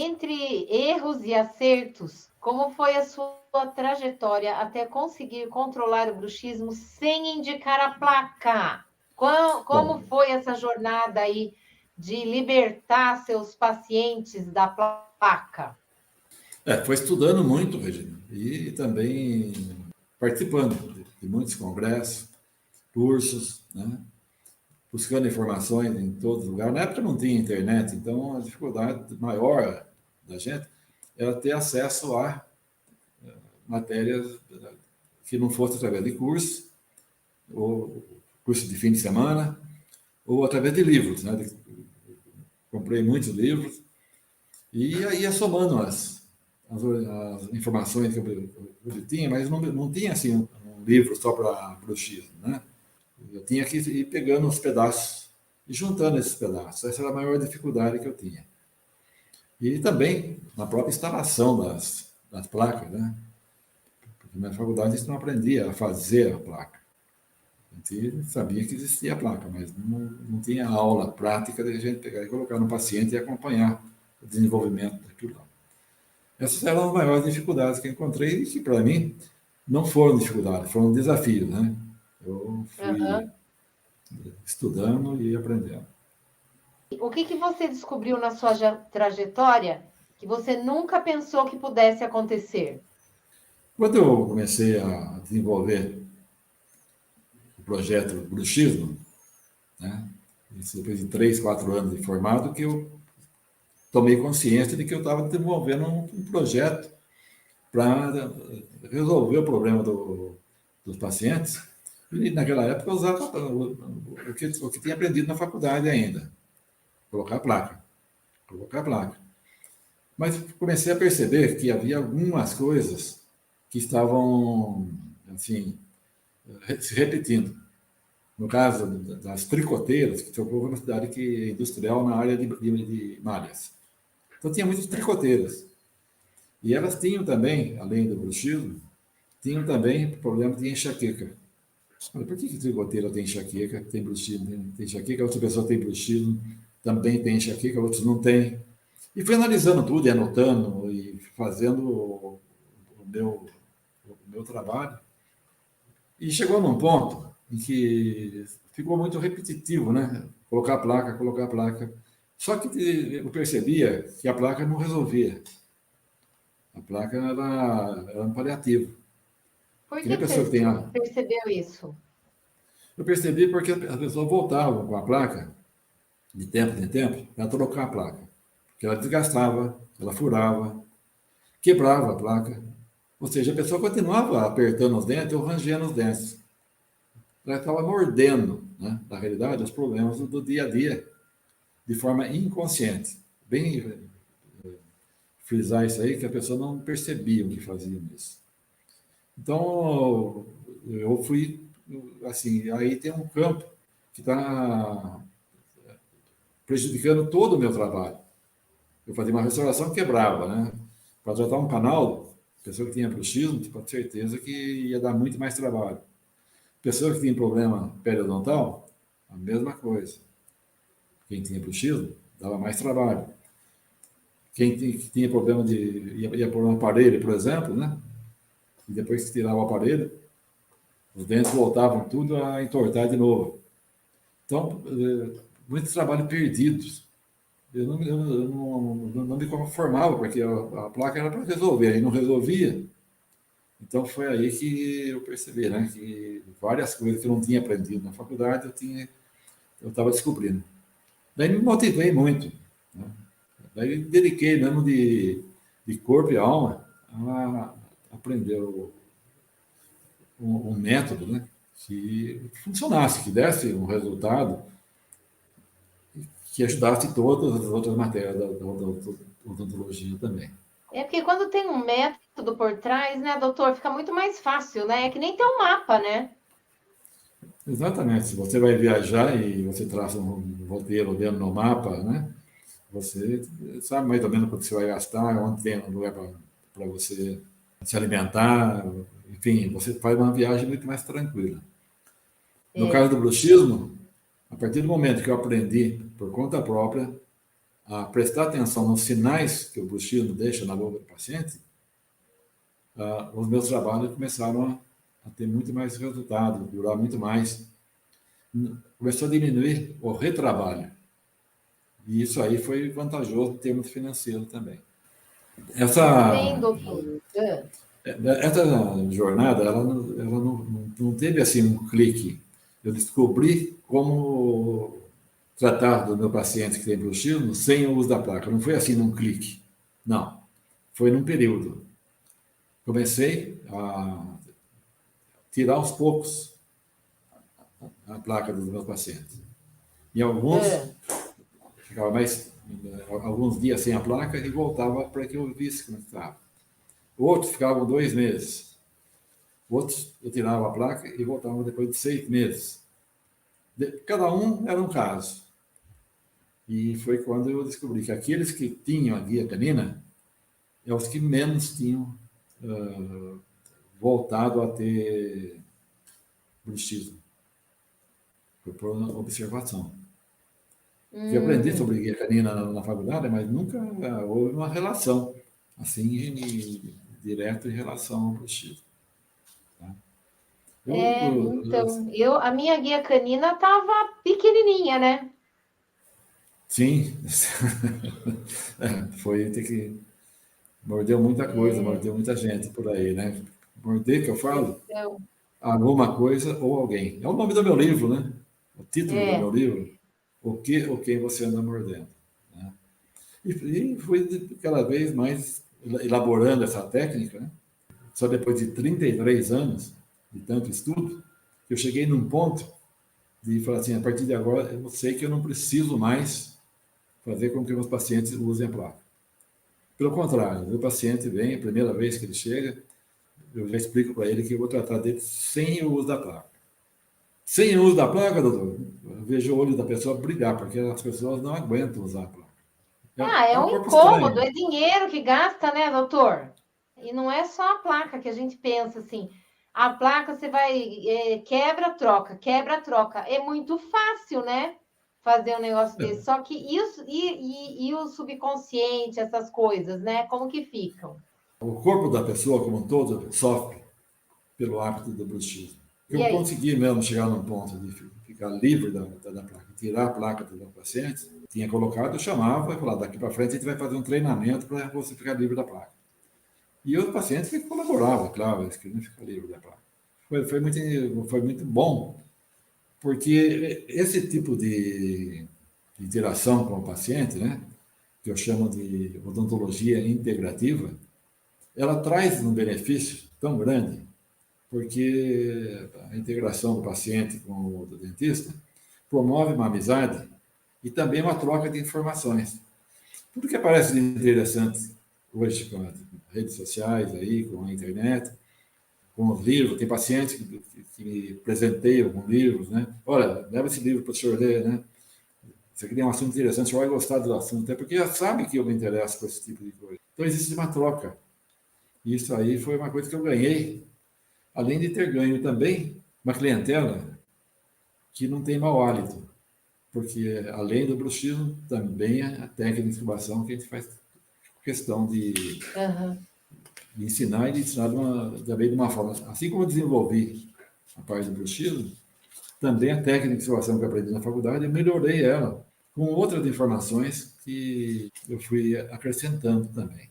entre erros e acertos, como foi a sua trajetória até conseguir controlar o bruxismo sem indicar a placa? Como Bom, foi essa jornada aí de libertar seus pacientes da placa? foi estudando muito, Regina, e também participando de muitos congressos, cursos, né? Buscando informações em todos os lugares. Na época não tinha internet, então a dificuldade maior da gente era ter acesso a matérias que não fosse através de curso, ou curso de fim de semana, ou através de livros. Né? Comprei muitos livros e aí ia somando as informações que eu tinha, mas não tinha assim um livro só para bruxismo, né? Eu tinha que ir pegando os pedaços e juntando esses pedaços. Essa era a maior dificuldade que eu tinha. E também na própria instalação das placas, né? Porque na faculdade a gente não aprendia a fazer a placa. A gente sabia que existia a placa, mas não tinha aula prática de a gente pegar e colocar no paciente e acompanhar o desenvolvimento daquilo lá. Essas eram as maiores dificuldades que eu encontrei e que, para mim, não foram dificuldades, foram desafios, né? Eu fui Aham. estudando e aprendendo. O que você descobriu na sua trajetória que você nunca pensou que pudesse acontecer? Quando eu comecei a desenvolver o projeto Bruxismo, né? Isso depois de 3, 4 anos de formado, que eu tomei consciência de que eu estava desenvolvendo um projeto para resolver o problema dos pacientes. E naquela época eu usava o que tinha aprendido na faculdade ainda, colocar a placa, colocar a placa. Mas comecei a perceber que havia algumas coisas que estavam, assim, se repetindo. No caso das tricoteiras, que Teopolvo é uma cidade que é industrial na área de malhas. Então tinha muitas tricoteiras. E elas tinham também, além do bruxismo, tinham também problema de enxaqueca. Olha, por que tricoteira tem enxaqueca, tem bruxismo, tem enxaqueca, outra pessoa tem bruxismo, também tem enxaqueca, outros não têm. E fui analisando tudo, e anotando, e fazendo o meu trabalho. E chegou num ponto em que ficou muito repetitivo, né? Colocar a placa, colocar a placa. Só que eu percebia que a placa não resolvia. A placa era um paliativo. Por Que nem que a que pessoa que você tem a... percebeu isso? Eu percebi porque as pessoas voltavam com a placa, de tempo em tempo, para trocar a placa. Porque ela desgastava, ela furava, quebrava a placa. Ou seja, a pessoa continuava apertando os dentes ou rangendo os dentes. Ela estava mordendo, né, na realidade, os problemas do dia a dia, de forma inconsciente. Bem frisar isso aí, que a pessoa não percebia o que fazia isso. Então, eu fui, assim, aí tem um campo que está prejudicando todo o meu trabalho. Eu fazia uma restauração, quebrava, né? Para tratar um canal, pessoa que tinha bruxismo, com certeza que ia dar muito mais trabalho. Pessoa que tinha problema periodontal, a mesma coisa. Quem tinha bruxismo, dava mais trabalho. Quem tinha problema de... ia por um aparelho, por exemplo, né? E depois que tirava o aparelho, os dentes voltavam tudo a entortar de novo. Então, muitos trabalhos perdidos. Eu não me conformava, porque a placa era para resolver, aí não resolvia. Então, foi aí que eu percebi, né? Que várias coisas que eu não tinha aprendido na faculdade, eu estava descobrindo. Daí me motivei muito, né? Daí dediquei mesmo de corpo e alma a aprender um método, né? Que funcionasse, que desse um resultado que ajudasse todas as outras matérias da odontologia também. É porque quando tem um método por trás, né, doutor, fica muito mais fácil, né? É que nem ter um mapa, né? Exatamente. Se você vai viajar e você traça um roteiro dentro do mapa, né? Você sabe mais ou menos quanto você vai gastar, onde tem um lugar para você se alimentar, enfim, você faz uma viagem muito mais tranquila. No caso É. do bruxismo, a partir do momento que eu aprendi por conta própria, a prestar atenção nos sinais que o bruxismo deixa na boca do paciente, os meus trabalhos começaram a ter muito mais resultado, durar muito mais. Começou a diminuir o retrabalho. E isso aí foi vantajoso em termos financeiros também. Bem, doutor. Essa jornada, ela não teve assim um clique. Eu descobri como tratar do meu paciente que tem bruxismo sem o uso da placa. Não foi assim num clique. Não. Foi num período. Comecei a tirar aos poucos a placa dos meus pacientes. E alguns ficava mais alguns dias sem a placa e voltava para que eu visse como estava. Outros ficavam 2 meses. Outros eu tirava a placa e voltava depois de 6 meses. Cada um era um caso. E foi quando eu descobri que aqueles que tinham a guia canina é os que menos tinham voltado a ter bruxismo. Foi por observação. Eu aprendi sobre guia canina na faculdade, mas nunca houve uma relação assim direto em relação ao bruxismo. Tá? Então, a minha guia canina estava pequenininha, né? Sim, foi ter que mordeu muita coisa, mordeu muita gente por aí, né? Morder, que eu falo, Então, alguma coisa ou alguém. É o nome do meu livro, né? O título do meu livro, O que ou quem você anda mordendo. Né? E fui cada vez mais elaborando essa técnica, né? Só depois de 33 anos de tanto estudo, que eu cheguei num ponto de falar assim, a partir de agora, eu sei que eu não preciso mais fazer com que meus pacientes usem a placa. Pelo contrário, o meu paciente vem, a primeira vez que ele chega, eu já explico para ele que eu vou tratar dele sem o uso da placa. Sem o uso da placa, doutor, eu vejo o olho da pessoa brilhar, porque as pessoas não aguentam usar a placa. é É um um corpo incômodo, estranho. é dinheiro que gasta, né, doutor? E não é só a placa que a gente pensa assim. A placa você vai, quebra, troca, quebra, troca. É muito fácil, né? Fazer um negócio desse. Só que isso, e o subconsciente, essas coisas, né? Como que ficam? O corpo da pessoa, como um todo, sofre pelo hábito do bruxismo. E Eu aí? consegui mesmo chegar num ponto de ficar livre da placa, tirar a placa dos meus pacientes. Tinha colocado, eu chamava e falava, daqui para frente a gente vai fazer um treinamento para você ficar livre da placa. E os pacientes que colaboravam, claro, eles queriam ficar livre da placa. Foi muito bom, porque esse tipo de interação com o paciente, né, que eu chamo de odontologia integrativa, ela traz um benefício tão grande, porque a integração do paciente com o dentista promove uma amizade e também uma troca de informações. Tudo que aparece de interessante hoje com as redes sociais, aí, com a internet, com os livros, tem pacientes que me presenteiam com livros, né? Olha, leva esse livro para o senhor ler, né? Você queria um assunto interessante, o senhor vai gostar do assunto, até porque já sabe que eu me interesso por esse tipo de coisa. Então existe uma troca. E isso aí foi uma coisa que eu ganhei, além de ter ganho também uma clientela que não tem mau hálito, porque além do bruxismo, também a técnica de intubação que a gente faz questão de ensinar e de ensinar também de uma forma. Assim como eu desenvolvi a parte do bruxismo, também a técnica de intubação que eu aprendi na faculdade, eu melhorei ela com outras informações que eu fui acrescentando também.